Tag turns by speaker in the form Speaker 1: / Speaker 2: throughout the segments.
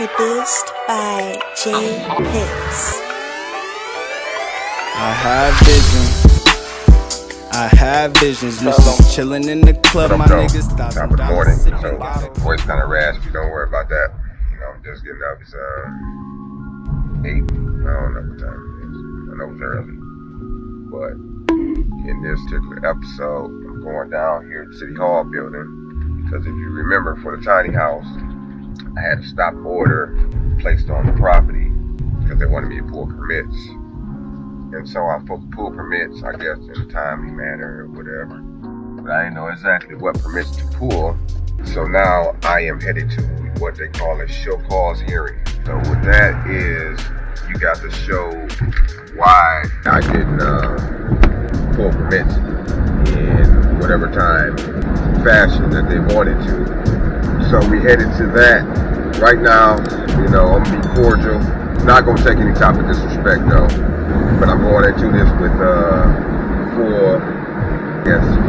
Speaker 1: Produced by J Hicks.
Speaker 2: I have visions. Missus chillin' in the club, my niggas $1,000 sipping bottle.
Speaker 3: Voice kind of raspy. Don't worry about that. You know, I'm just getting up. It's 8. I don't know what time it is. I know it's early, but in this particular episode, I'm going down here to City Hall building because if you remember, for the tiny house, I had a stop order placed on the property because they wanted me to pull permits. And so I supposed to pull permits, I guess, in a timely manner or whatever. But I didn't know exactly what permits to pull. So now I am headed to what they call a show cause hearing. So what that is, you got to show why I didn't pull permits in whatever time fashion that they wanted to. So we headed to that. Right now, you know, I'm gonna be cordial. Not gonna take any type of disrespect though. But I'm going into this with full,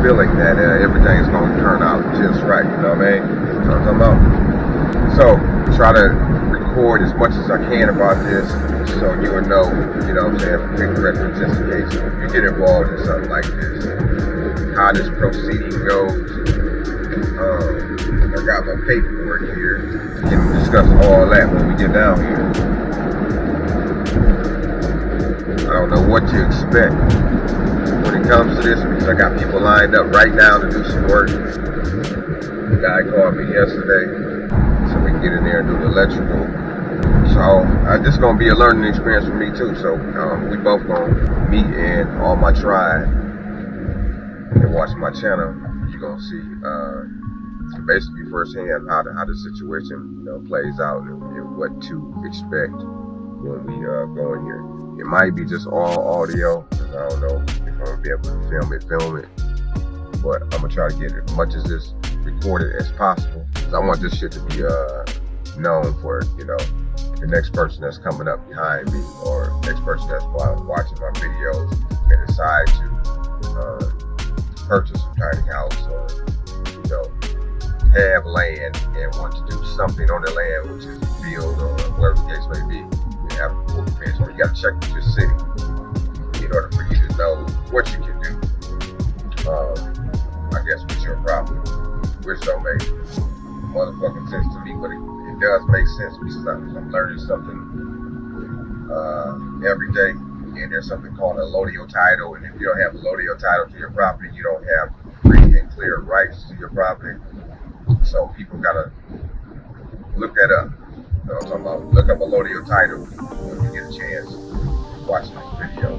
Speaker 3: feeling that everything is going to turn out just right, you know what I mean? You know what I'm talking about? So, try to record as much as I can about this so you will know, you know what I'm saying, for quick reference just in case you get involved in something like this, how this proceeding goes. I got my paperwork here. We can discuss all that when we get down here. I don't know what to expect when it comes to this because I got people lined up right now to do some work. The guy called me yesterday so we can get in there and do the electrical. So this is going to be a learning experience for me too. So we both going to meet in all my tribe and watch my channel. You're going to see basically firsthand how the situation plays out and what to expect when we go in here. It might be just all audio, because I don't know if I'm going to be able to film it. But I'm going to try to get as much of this recorded as possible. Because I want this shit to be known for, the next person that's coming up behind me or next person that's watching my videos and decide to purchase a tiny house or, have land and want to do something on the land, which is a field or whatever the case may be. Have a full permit, so you got to check with your city in order for you to know what you can do. I guess with your property, which don't make motherfucking sense to me, but it does make sense because I'm learning something every day. And there's something called a lodio title, and if you don't have a lodio title to your property, you don't have free and clear rights to your property. So people gotta look that up. You know what I'm talking about? Look up a lodio title when you get a chance to watch this video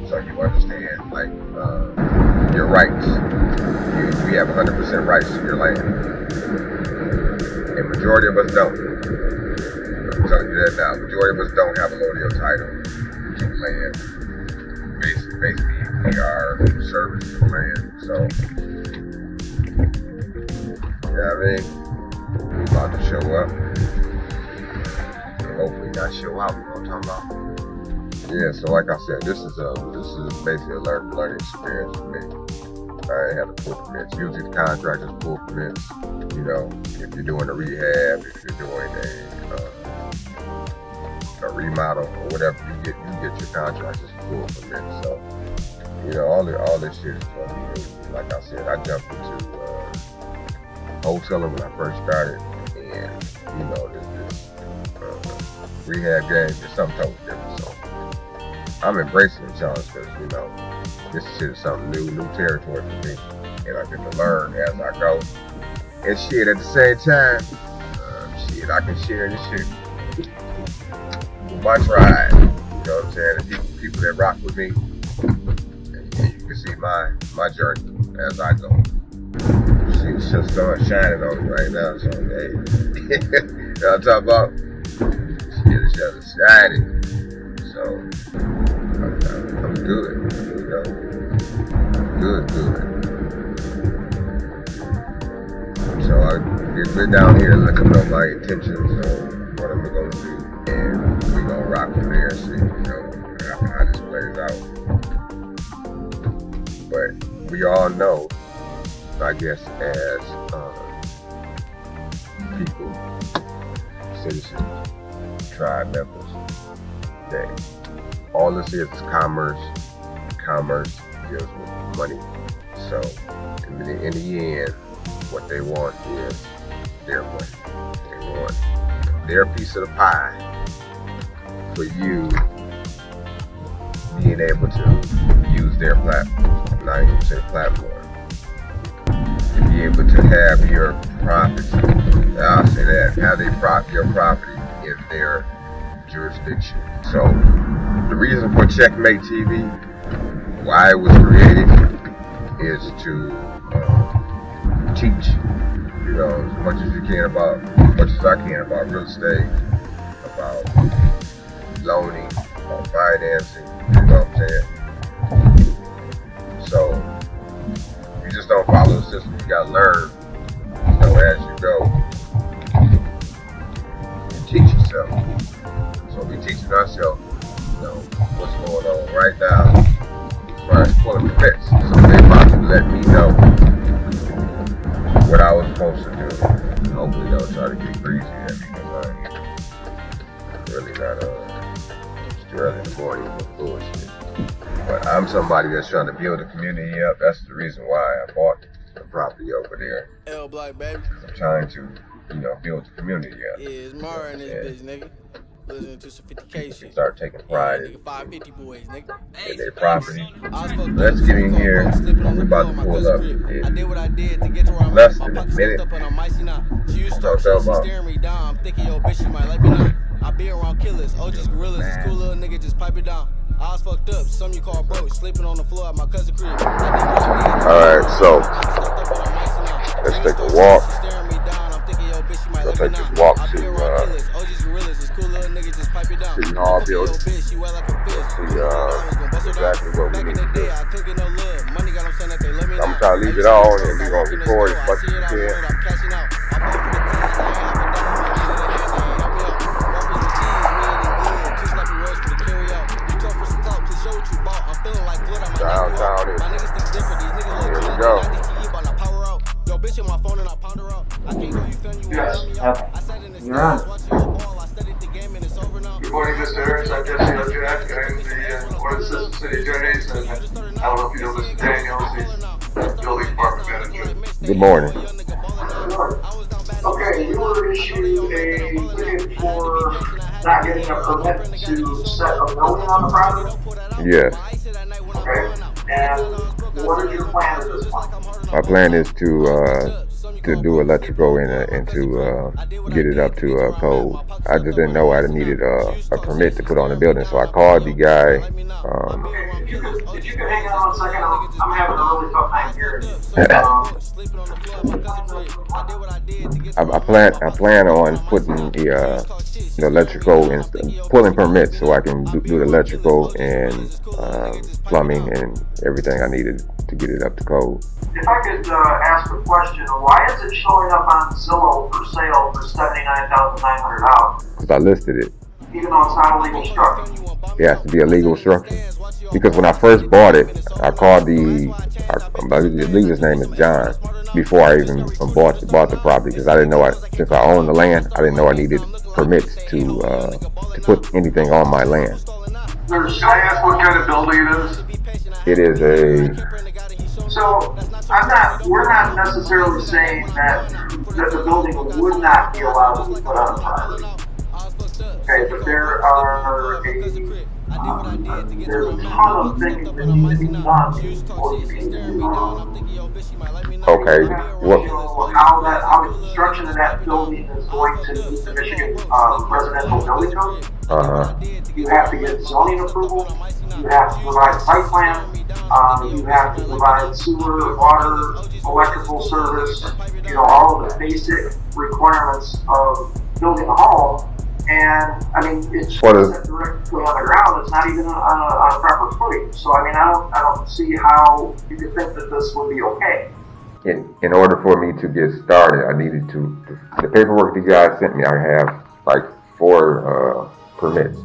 Speaker 3: so you understand your rights. You have 100% rights to your land. And majority of us don't. I'm telling you that now. Majority of us don't have a lodio title to the land. Basically we are service to the land. So, you know what I mean? We're about to show up. Hopefully not show out, you know what I'm talking about? Yeah, so like I said, this is basically a learning experience for me. I ain't had to pull permits. Usually the contractors pull permits, if you're doing a rehab, if you're doing a remodel or whatever, you get your contractors to pull permits. So, all this shit is gonna be new. Like I said, I jumped into wholesaling when I first started, and this rehab game is something totally different. So I'm embracing the challenge because this shit is something new territory for me, and I get to learn as I go. And shit, at the same time, I can share this shit with my tribe. You know what I'm saying? The people that rock with me, and you can see my journey as I go. You see the sun shining on me right now, so hey, you know what I'm talking about? It's just shining, so I'm good, good. So I get down here and let them know my intentions on what I'm gonna do, and we gonna rock from there and see, how this plays out. But we all know, I guess, as people, citizens, tribe members, that all this is commerce. Commerce deals with money. So in the end, what they want is their money. They want their piece of the pie for you being able to use their platform, not even say platform, to be able to have your property, I'll say that, have your property in their jurisdiction. So the reason for Checkmate TV, why it was created, is to teach, as much as you can about, as much as I can about real estate, about loaning, about financing, you know what I'm saying? So you just don't follow the system, you gotta learn, as you go, and teach yourself. So we teaching ourselves, what's going on right now as far as pulling permits. So they about to let me know what I was supposed to do. Hopefully they'll try to get breezy at me, because I'm really not it's too early in the morning for bullshit. But I'm somebody that's trying to build a community up. That's the reason why I bought the property over there.
Speaker 4: L Block, baby.
Speaker 3: I'm trying to, build the community up.
Speaker 4: Yeah, it's Mara in this bitch, nigga. Listening to some 50K shit.
Speaker 3: Start taking pride in
Speaker 4: 550 boys, nigga.
Speaker 3: Their property. Let's get in here. We're about to pull up.
Speaker 4: I did what I did to get to where I'm
Speaker 3: less than a minute.
Speaker 4: She used to start staring me down. I'm thinking, yo, bitch, you might let me know. I be around killers, OGs, gorillas, this cool little nigga, just pipe it down. I was fucked up, some you call broke, sleeping on the floor at my cousin's crib.
Speaker 3: Alright, so let's take a walk. Let's take this walk to the Nall building. Let's see exactly what we need to do. I'm trying to leave it on and we're going to record as much as we can. Downtown is. Here we go.
Speaker 5: Yes, you're on.
Speaker 6: Good morning, Mr. Harris. I'm Jesse Jack. I'm one of the Assistant City Attorneys, and I don't know if you know Mr. Daniels, he's the Building Department Manager.
Speaker 3: Good morning.
Speaker 5: Okay, you were issued a ticket for not getting a permit to set a building on the property?
Speaker 3: Yes.
Speaker 5: Okay, and what is your plan at this point?
Speaker 3: My plan is to do electrical and to get it up to code. I just didn't know I needed a permit to put on the building, so I called the guy.
Speaker 5: Okay, if you could hang on 1 second, I'm having a really tough time hearing you.
Speaker 3: I plan on putting the electrical and pulling permits so I can do the electrical and plumbing and everything I needed to get it up to code.
Speaker 5: If I could ask a question, why is it showing up on Zillow for sale for $79,900?
Speaker 3: Because I listed it.
Speaker 5: Even though it's not a legal structure?
Speaker 3: It has to be a legal structure. Because when I first bought it, I called I believe his name is John, before I even bought the property, because I didn't know, since I owned the land, I didn't know I needed permits to put anything on my land.
Speaker 6: Can I ask what kind of building it is?
Speaker 3: It is a...
Speaker 5: So, we're not necessarily saying that the building would not be allowed to be put on the property. Okay, but there's a ton of things that need to be done before you can
Speaker 3: Okay.
Speaker 5: How the construction of that building is going to meet the Michigan residential building code. You have to get zoning approval. You have to provide site plan. You have to provide sewer, water, electrical service. All of the basic requirements of building a home. And I mean, it's directly on the ground. It's not even on a proper footing. So I mean, I don't see how you could think that this would be okay.
Speaker 3: In order for me to get started, I needed the paperwork you guys sent me. I have like 4 permits.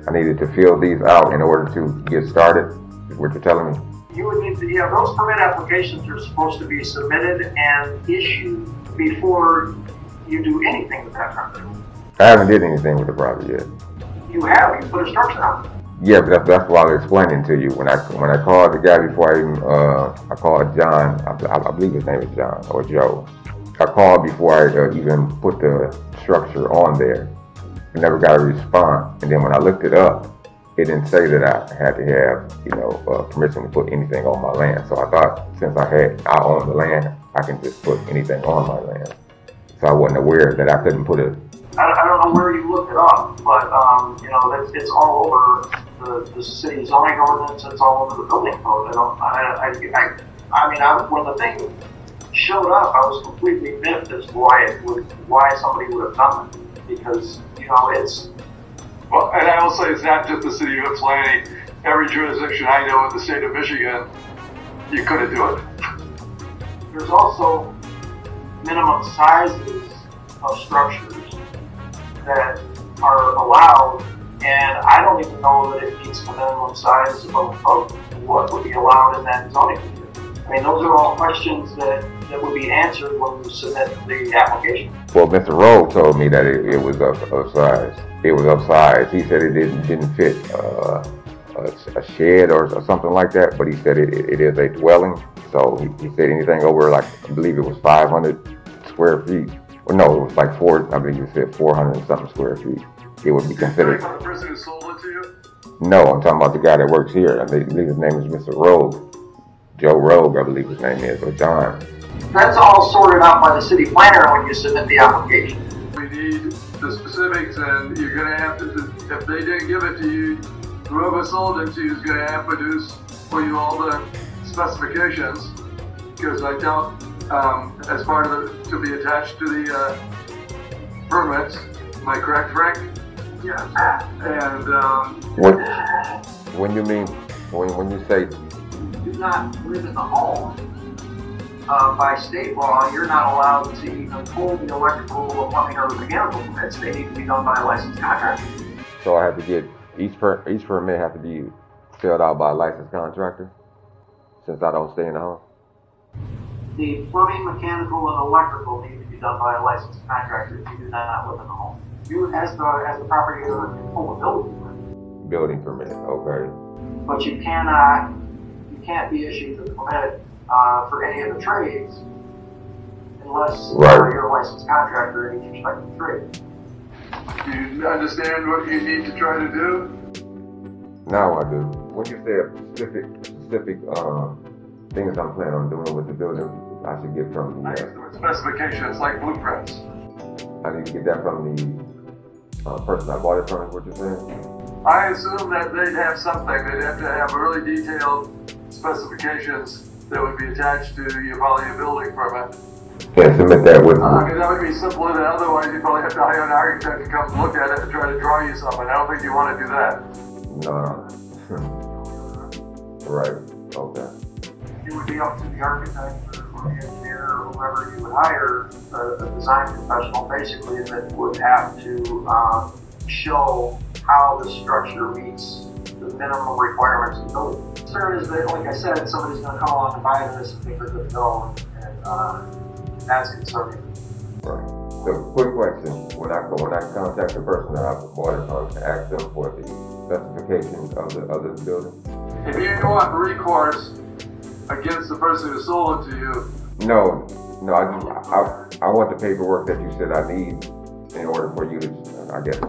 Speaker 3: I needed to fill these out in order to get started. Is what you're telling me?
Speaker 5: You would need to. Those permit applications are supposed to be submitted and issued before you do anything with that property.
Speaker 3: I haven't did anything with the property yet.
Speaker 5: You have. You put a structure on it.
Speaker 3: Yeah, but that's what I was explaining to you. When I called the guy before I called John, I believe his name is John or Joe. I called before I even put the structure on there. I never got a response. And then when I looked it up, it didn't say that I had to have, permission to put anything on my land. So I thought since I own the land, I can just put anything on my land. So I wasn't aware that I couldn't put it.
Speaker 5: I don't know where you looked it up, but it's all over the city zoning ordinance. It's all over the building code. When the thing showed up, I was completely miffed as to why somebody would have done it, because it's.
Speaker 6: Well, and I will say it's not just the city of Ypsilanti. Every jurisdiction I know in the state of Michigan, you couldn't do it.
Speaker 5: There's also minimum sizes of structures that are allowed, and I don't even know that it meets the minimum size of what would be allowed in that zoning district. I mean, those are all questions that would be answered when you submit the application.
Speaker 3: Well, Mr. Rowe told me that it was upsized. It was upsized. He said it didn't fit a shed or something like that, but he said it is a dwelling. So he said anything over, like, I believe it was 500 square feet. Well, no, it was like I believe he said 400 and something square feet. It would be considered.
Speaker 6: The person who sold it to you?
Speaker 3: No, I'm talking about the guy that works here. I believe his name is Mr. Rogue. Joe Rogue, I believe his name is, or John.
Speaker 5: That's all sorted out by the city planner when you submit the application.
Speaker 6: We need the specifics, and you're going to have to, if they didn't give it to you, whoever sold it to you is going to have to produce for you all the specifications, because I doubt, as part of to be attached to the permits. Am I correct, Frank?
Speaker 5: Yeah.
Speaker 6: And
Speaker 3: when you mean when you say
Speaker 5: you do not live in the home, by state law, you're not allowed to even pull the electrical or plumbing or mechanical permits. They need to be done by a licensed contractor.
Speaker 3: So I have to get each permit have to be filled out by a licensed contractor, since I don't stay in the home.
Speaker 5: The plumbing, mechanical, and electrical need to be done by a licensed contractor if you do not live in the home. You, as the property owner, can pull a building permit.
Speaker 3: Building permit, okay.
Speaker 5: But you can't be issued the permit for any of the trades unless you're a licensed contractor in each respective trade.
Speaker 6: do you understand what you need to try to do?
Speaker 3: Now I do. When you say specific things I'm planning on doing with the building, I should get from the
Speaker 6: specifications, like blueprints.
Speaker 3: I need to get that from the person I bought it from, is what you're saying?
Speaker 6: I assume that they'd have something. They'd have to have really detailed specifications that would be attached to probably a building permit.
Speaker 3: Yeah, submit that with me.
Speaker 6: Because that would be simpler than otherwise. You'd probably have to hire an architect to come look at it and try to draw you something. I don't think you want to do that.
Speaker 3: No. Right. Okay.
Speaker 5: It would be up to the architect or the engineer or whoever you would hire, a design professional basically, that would have to show how the structure meets the minimum requirements of the building. The concern is that, like I said, somebody's going to come along and buy this and think they're good to go, and that's concerning.
Speaker 3: Right. So, quick question: when I contact the person that I bought it from, to ask them for the specifications of the building?
Speaker 6: If you want recourse against the person who sold it to you,
Speaker 3: No. I want the paperwork that you said I need in order for you to, I guess,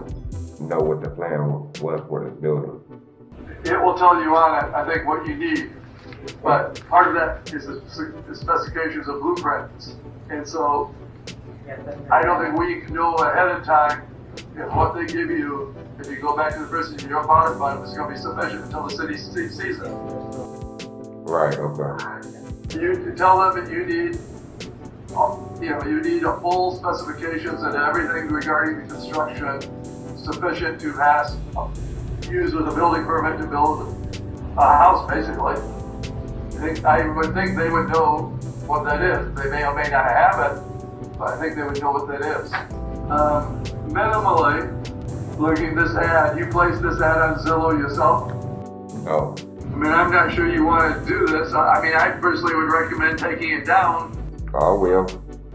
Speaker 3: know what the plan was for this building.
Speaker 6: it will tell you on it, I think, what you need. But part of that is the specifications of blueprints. And so I don't think we can know ahead of time if what they give you, if you go back to the person you bought it from, is going to be sufficient until the city sees it.
Speaker 3: Right, okay.
Speaker 6: You tell them that you need, you need a full specifications and everything regarding the construction sufficient to pass, use with a building permit to build a house, basically. I would think they would know what that is. They may or may not have it, but I think they would know what that is. Minimally, looking at this ad, you placed this ad on Zillow yourself?
Speaker 3: No.
Speaker 6: I mean, I'm not sure you want to do this. I mean, I personally would recommend taking it down.
Speaker 3: I will.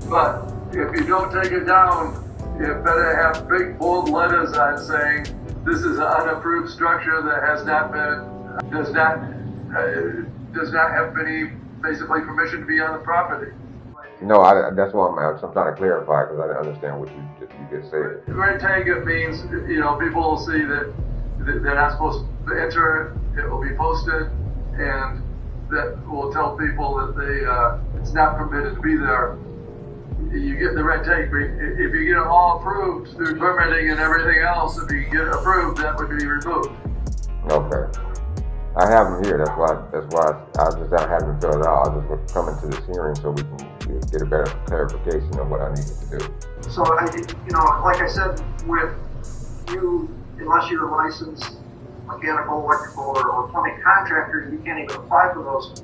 Speaker 6: But if you don't take it down, You better have big bold letters on saying this is an unapproved structure that has not been, does not have any, basically, permission to be on the property.
Speaker 3: No, that's what I'm trying to clarify because I didn't understand what you just said.
Speaker 6: Red tag, it means, people will see that they're not supposed to enter it will be posted, and that will tell people that it's not permitted to be there. You get the red tape. If you get them all approved through permitting and everything else, if you get approved, that would be removed.
Speaker 3: Okay. I have them here. That's why I just don't have them filled out. I just was coming to this hearing so we can get a better clarification of what I needed to do.
Speaker 5: So, like I said, with you, unless you're a licensed mechanical, electrical, or plumbing contractor, you can't even apply for those.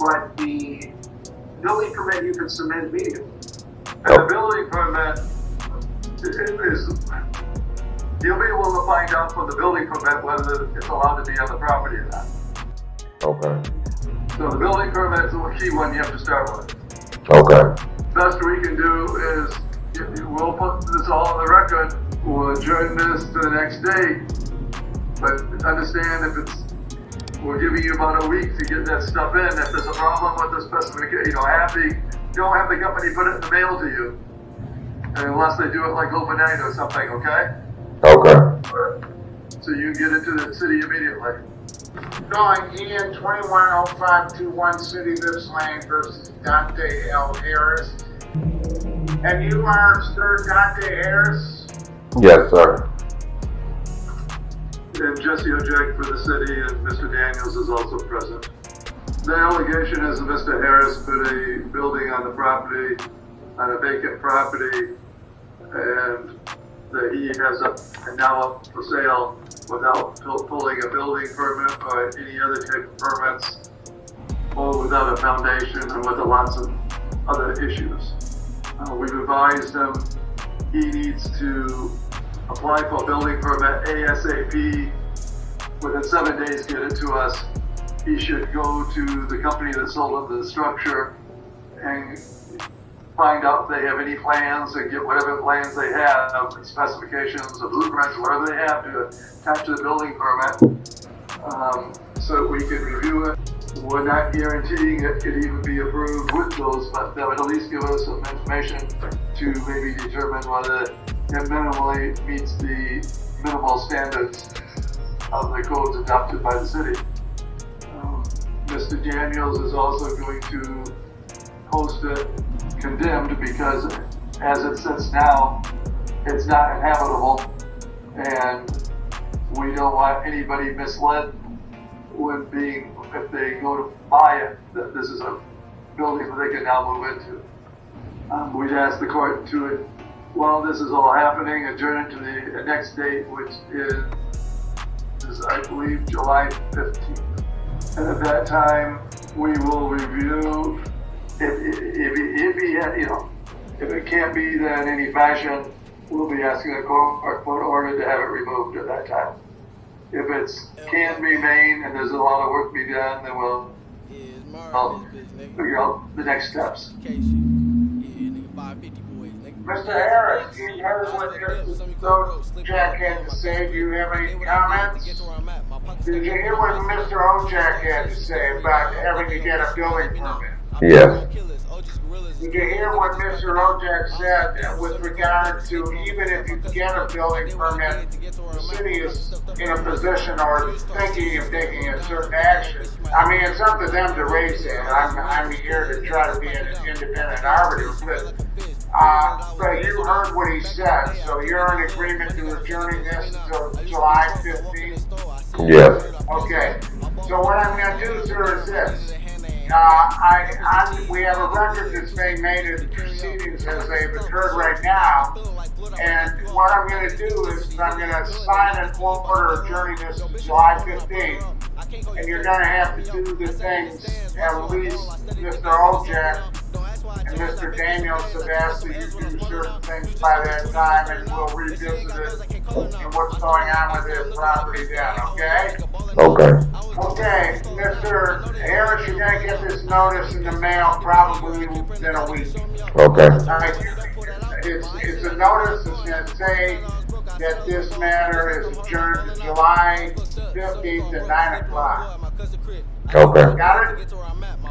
Speaker 5: But the building permit you can submit immediately.
Speaker 6: And the building permit is, you'll be able to find out from the building permit whether it's allowed to be on the property or not.
Speaker 3: Okay.
Speaker 6: So the building permit is the key one you have to start with.
Speaker 3: Okay.
Speaker 6: Best we can do is, we'll put this all on the record, we'll adjourn this to the next date, but understand if we're giving you about a week to get that stuff in. If there's a problem with the specification, don't have the company put it in the mail to you, unless they do it like overnight or something, okay?
Speaker 3: Okay.
Speaker 6: So you get it to the city immediately.
Speaker 7: Calling Ian 210521 City Lips Lane versus Dante L. Harris. And you are Sir Dante Harris?
Speaker 3: Yes, sir.
Speaker 6: And Jesse Ojek for the city, and Mr. Daniels is also present. The allegation is that Mr. Harris put a building on the property, on a vacant property, and that he has now up for sale without pulling a building permit or any other type of permits, or without a foundation, and with lots of other issues. We've advised him he needs to apply for a building permit ASAP. Within 7 days, get it to us. He should go to the company that sold him the structure and find out if they have any plans and get whatever plans they have, specifications or blueprints, whatever they have to attach to the building permit, so that we can review it. We're not guaranteeing it could even be approved with those, but that would at least give us some information to maybe determine whether it minimally meets the minimal standards of the codes adopted by the city. Mr. Daniels is also going to post it condemned because as it sits now, it's not inhabitable, and we don't want anybody misled if they go to buy it, that this is a building that they can now move into. We'd ask the court to, while this is all happening, adjourn it to the next date, which is I believe July 15th. And at that time, we will review if it can't be done in any fashion, we'll be asking the court order to have it removed at that time. If it can remain and there's a lot of work to be done, then we'll figure out the next steps.
Speaker 7: Mr. Harris, you heard what Jack had to say. Do you have any comments? Did you hear what Mr. Ojak had to say about having to get a building permit?
Speaker 3: Yes.
Speaker 7: Did you hear what Mr. Ojak said with regard to even if you get a building permit, the city is in a position or thinking of taking a certain action? I mean, it's up to them to raise it. I'm here to try to be an independent arbiter, but you heard what he said, so you're in agreement to adjourning this until July 15th?
Speaker 3: Yes.
Speaker 7: Okay, so what I'm going to do, sir, is this. We have a record that's being made of the proceedings as they've occurred right now, and what I'm going to do is I'm going to sign an order adjourning this to July 15th, and you're going to have to do the things, at least Mr. Ojak and Mr. Daniels have asked that you do certain things by that time, and we'll revisit it and what's going on with this property then, okay?
Speaker 3: Okay.
Speaker 7: Okay, Mr. Harris, you're gonna get this notice in the mail probably within a week.
Speaker 3: Okay.
Speaker 7: It's a notice that's gonna say that this matter is adjourned to July 15th at 9 o'clock.
Speaker 3: Okay.
Speaker 7: Got it?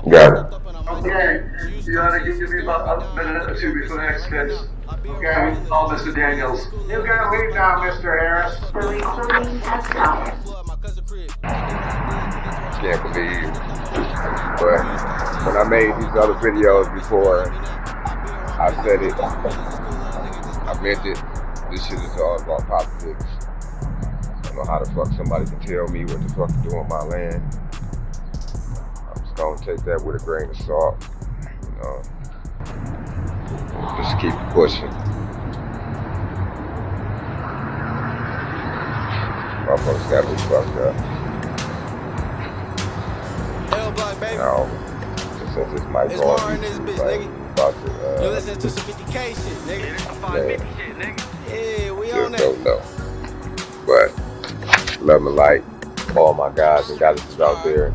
Speaker 3: Got it.
Speaker 7: Okay.
Speaker 6: You gotta give me about a minute or two before the next case.
Speaker 7: Okay.
Speaker 6: Call Mr. Daniels.
Speaker 7: You're gonna leave now, Mr. Harris.
Speaker 3: Can't believe. But when I made these other videos before, I said it. I meant it. This shit is all about politics. I don't know how the fuck somebody can tell me what the fuck to do on my land. I'm just gonna take that with a grain of salt. You know, just keep pushing. Motherfuckers got me fucked up. Now, since this might go on YouTube, like, about to,
Speaker 4: you listen to some 50K shit, nigga. Yeah, we
Speaker 3: still
Speaker 4: on that.
Speaker 3: don't know. But, love and light, all my guys and goddesses out there.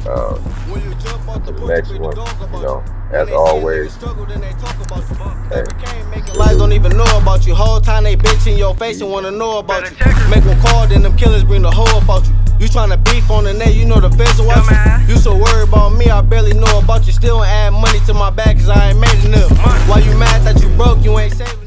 Speaker 3: To the next one, you know, as always. Hey.
Speaker 4: Lies don't even know about you. Whole time they bitch in your face and wanna know about you. Make one call, then them killers bring the hoe about you. You tryna beef on the net, you know the feds will watch you. You so worried about me, I barely know about you. Still add money to my bag cause I ain't made enough. Why you mad that you broke, you ain't saving?